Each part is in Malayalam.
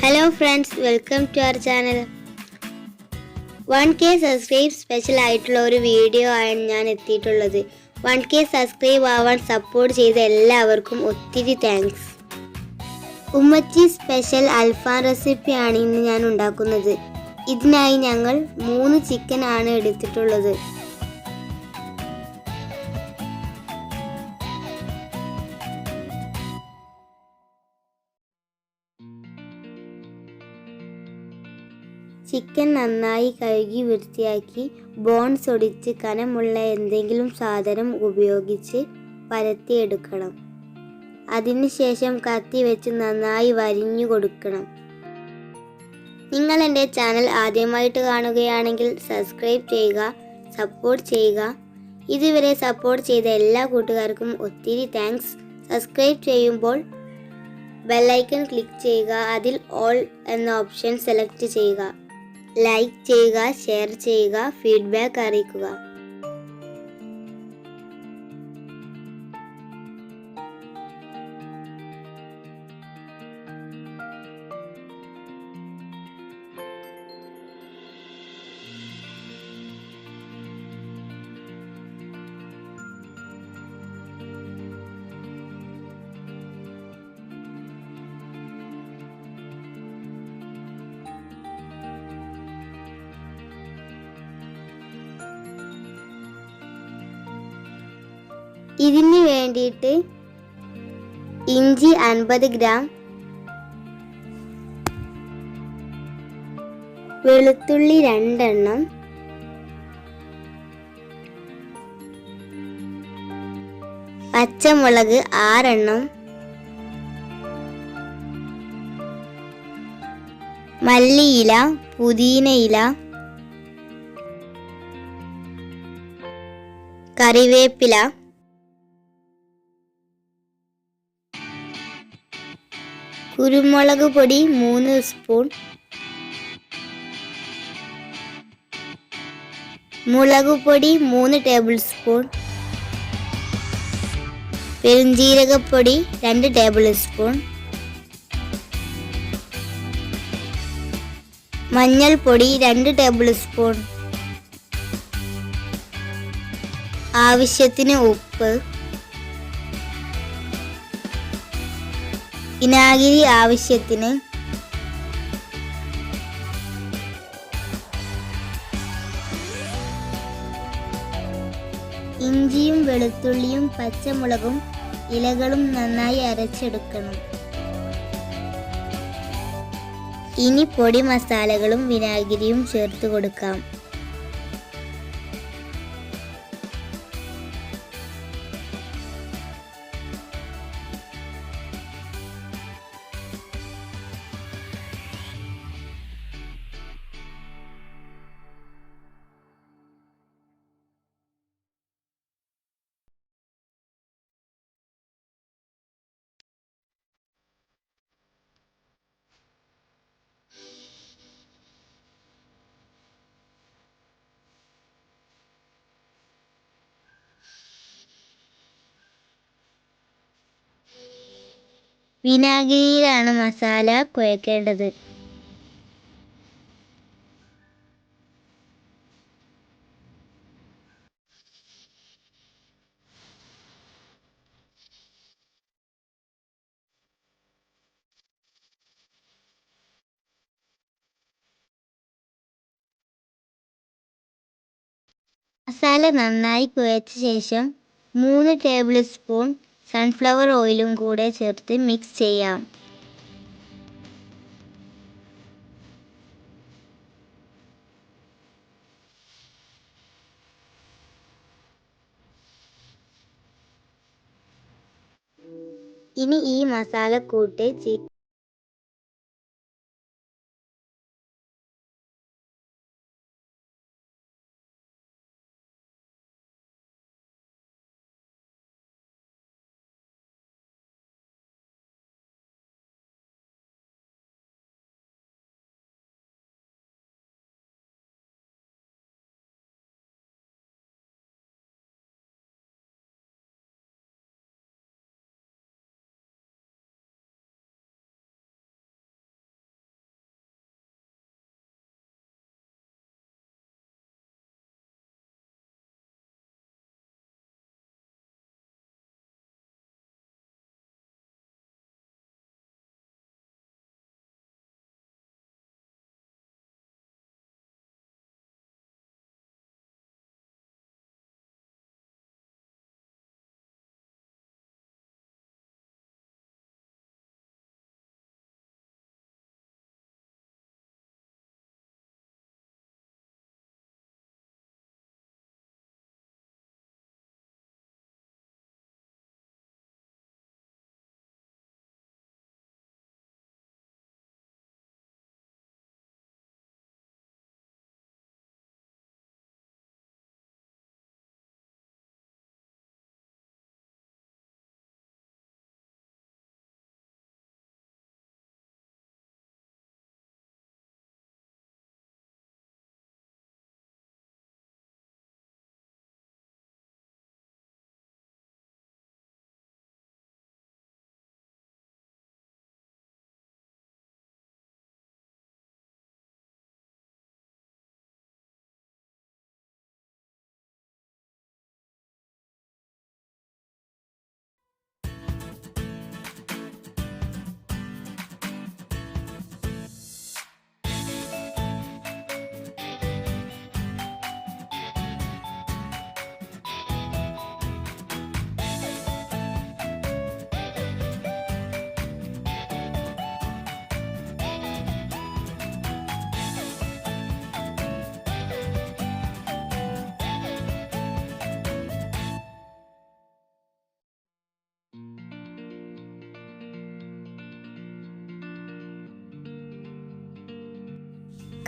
Hello friends, welcome to our channel. 1K subscribe special ആയിട്ടുള്ള ഒരു വീഡിയോ ആണ് ഞാൻ എത്തിയിട്ടുള്ളത്. 1K സബ്സ്ക്രൈബ് ആവാൻ സപ്പോർട്ട് ചെയ്ത എല്ലാവർക്കും ഒത്തിരി താങ്ക്സ്. ഉമ്മച്ചി സ്പെഷ്യൽ അൽഫാം റെസിപ്പിയാണ് ഇന്ന് ഞാൻ ഉണ്ടാക്കുന്നത്. ഇതിനായി ഞങ്ങൾ 3 ചിക്കൻ ആണ് എടുത്തിട്ടുള്ളത്. ചിക്കൻ നന്നായി കഴുകി വൃത്തിയാക്കി ബോൺസ് ഒടിച്ച് കനമുള്ള എന്തെങ്കിലും സാധനം ഉപയോഗിച്ച് പരത്തിയെടുക്കണം. അതിനുശേഷം കത്തി വെച്ച് നന്നായി വരിഞ്ഞു കൊടുക്കണം. നിങ്ങൾ എൻ്റെ ചാനൽ ആദ്യമായിട്ട് കാണുകയാണെങ്കിൽ സബ്സ്ക്രൈബ് ചെയ്യുക, സപ്പോർട്ട് ചെയ്യുക. ഇതുവരെ സപ്പോർട്ട് ചെയ്ത എല്ലാ കൂട്ടുകാർക്കും ഒത്തിരി താങ്ക്സ്. സബ്സ്ക്രൈബ് ചെയ്യുമ്പോൾ ബെല്ലൈക്കൺ ക്ലിക്ക് ചെയ്യുക. അതിൽ ഓൾ എന്ന ഓപ്ഷൻ സെലക്ട് ചെയ്യുക. ലൈക്ക് ചെയ്യുക, ഷെയർ ചെയ്യുക, ഫീഡ്ബാക്ക് അറിയിക്കുക. ഇതിന് വേണ്ടിയിട്ട് ഇഞ്ചി 50 ഗ്രാം, വെളുത്തുള്ളി 2 എണ്ണം, പച്ചമുളക് 6 എണ്ണം, മല്ലിയില, പുതിനയില, കറിവേപ്പില, കുരുമുളക് പൊടി 3 സ്പൂൺ, മുളക് പൊടി 3 ടേബിൾ സ്പൂൺ, പെരുംജീരകപ്പൊടി 2 ടേബിൾ സ്പൂൺ, മഞ്ഞൾപ്പൊടി 2 ടേബിൾ സ്പൂൺ, ആവശ്യത്തിന് ഉപ്പ്, വിനാഗിരി ആവശ്യത്തിന്, ഇഞ്ചിയും വെളുത്തുള്ളിയും പച്ചമുളകും ഇലകളും നന്നായി അരച്ചെടുക്കണം. ഇനി പൊടി മസാലകളും വിനാഗിരിയും ചേർത്ത് കൊടുക്കാം. വിനാഗിരിയിലാണ് മസാല കുഴക്കേണ്ടത്. മസാല നന്നായി കുഴച്ച ശേഷം 3 ടേബിൾ സ്പൂൺ സൺഫ്ലവർ ഓയിലും കൂടെ ചേർത്ത് മിക്സ് ചെയ്യാം. ഇനി ഈ മസാലക്കൂട്ട്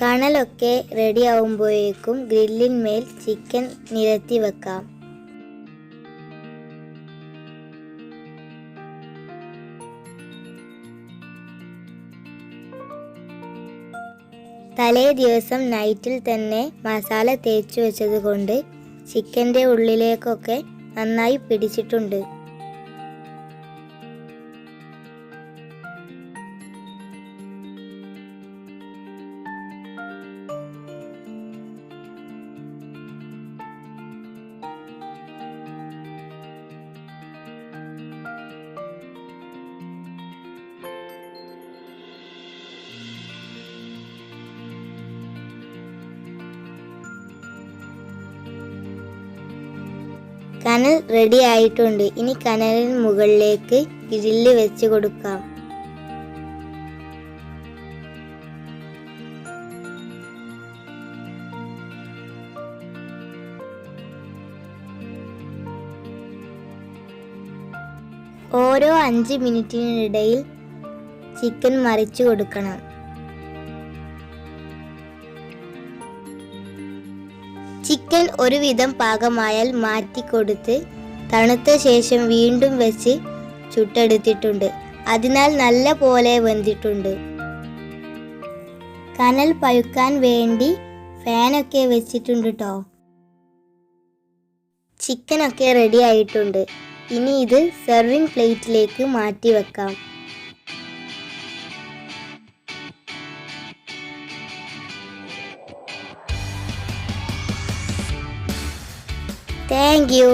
കണലൊക്കെ റെഡി ആവുമ്പോഴേക്കും ഗ്രില്ലിന്മേൽ ചിക്കൻ നിരത്തി വെക്കാം. തലേ ദിവസം നൈറ്റിൽ തന്നെ മസാല തേച്ചു വെച്ചത് കൊണ്ട് ചിക്കൻ്റെ ഉള്ളിലേക്കൊക്കെ നന്നായി പിടിച്ചിട്ടുണ്ട്. കനൽ റെഡി ആയിട്ടുണ്ട്. ഇനി കനലിന് മുകളിലേക്ക് ഗ്രില്ല് വെച്ച് കൊടുക്കാം. ഓരോ 5 മിനിറ്റിനിടയിൽ ചിക്കൻ മറിച്ചു കൊടുക്കണം. ചിക്കൻ ഒരുവിധം പാകമായാൽ മാറ്റിക്കൊടുത്ത് തണുത്ത ശേഷം വീണ്ടും വെച്ച് ചുട്ടെടുത്തിട്ടുണ്ട്. അതിനാൽ നല്ല പോലെ വെന്തിട്ടുണ്ട്. കനൽ പഴുക്കാൻ വേണ്ടി ഫാനൊക്കെ വെച്ചിട്ടുണ്ട് കേട്ടോ. ചിക്കനൊക്കെ റെഡി ആയിട്ടുണ്ട്. ഇനി ഇത് സെർവിങ് പ്ലേറ്റിലേക്ക് മാറ്റി വെക്കാം. Thank you.